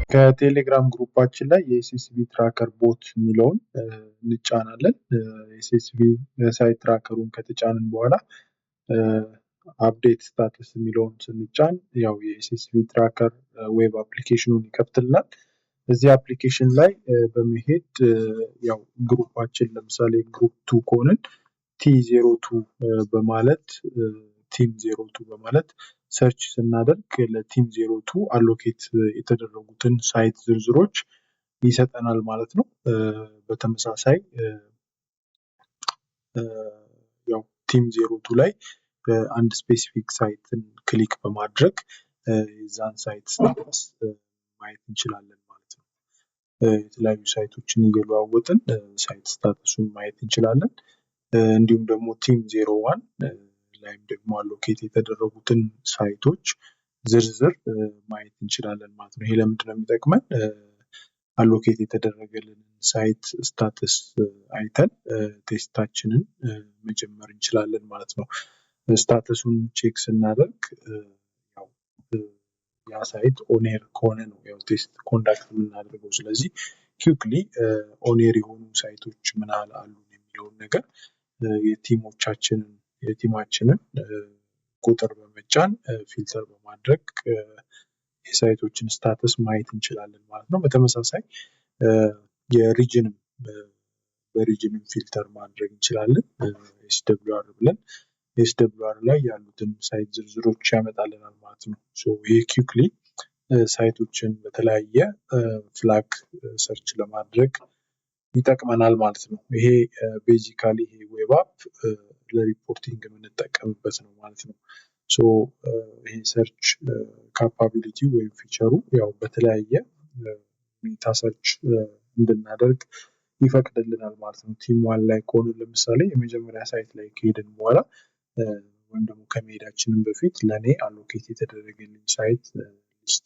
ከቴሌግራም ግሩፓችን ላይ የኤስኤስቢ ትራከር ቦት የሚለውን እንጫናለን። ኤስኤስቢ ሳይት ትራከሩን ከተጫንን በኋላ አፕዴት ስታተስ የሚለውን ስንጫን ያው የኤስኤስቢ ትራከር ዌብ አፕሊኬሽኑን ይከፍትልናል። እዚህ አፕሊኬሽን ላይ በመሄድ ያው ግሩፓችን ለምሳሌ ግሩፕ 2 ከሆንን T02 በማለት ቲም 02 በማለት ሰርች ስናደርግ ለቲም 02 አሎኬት የተደረጉትን ሳይት ዝርዝሮች ይሰጠናል ማለት ነው። በተመሳሳይ ያው ቲም 02 ላይ አንድ ስፔሲፊክ ሳይትን ክሊክ በማድረግ የዛን ሳይት ስታተስ ማየት እንችላለን ማለት ነው። የተለያዩ ሳይቶችን እየለዋወጥን ሳይት ስታተሱን ማየት እንችላለን። እንዲሁም ደግሞ ቲም 01 ላይም ደግሞ አሎኬት የተደረጉትን ሳይቶች ዝርዝር ማየት እንችላለን ማለት ነው። ይሄ ለምንድነው የሚጠቅመን? አሎኬት የተደረገልንን ሳይት ስታተስ አይተን ቴስታችንን መጀመር እንችላለን ማለት ነው። ስታተሱን ቼክ ስናደርግ ያው ያ ሳይት ኦኔር ከሆነ ነው ያው ቴስት ኮንዳክት የምናደርገው። ስለዚህ ኩዊክሊ ኦኔር የሆኑ ሳይቶች ምን ያህል አሉ የሚለውን ነገር የቲማችንን ቁጥር በመጫን ፊልተር በማድረግ የሳይቶችን ስታተስ ማየት እንችላለን ማለት ነው። በተመሳሳይ በሪጅንም ፊልተር ማድረግ እንችላለን። SWR ብለን SWR ላይ ያሉትን ሳይት ዝርዝሮች ያመጣልናል ማለት ነው። ይሄ ኩዊክሊ ሳይቶችን በተለያየ ፍላግ ሰርች ለማድረግ ይጠቅመናል ማለት ነው። ይሄ ቤዚካሊ ይሄ ዌብ አፕ ለሪፖርቲንግ የምንጠቀምበት ነው ማለት ነው። ይሄ ሰርች ካፓቢሊቲ ወይም ፊቸሩ ያው በተለያየ ሁኔታ ሰርች እንድናደርግ ይፈቅድልናል ማለት ነው። ቲም 1 ላይ ከሆነ ለምሳሌ የመጀመሪያ ሳይት ላይ ከሄድን በኋላ ወይም ደግሞ ከመሄዳችንም በፊት ለኔ አሎኬት የተደረገልኝ ሳይት ሊስት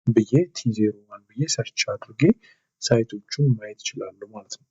ብዬ T01 ብዬ ሰርች አድርጌ ሳይቶቹን ማየት እችላለሁ ማለት ነው።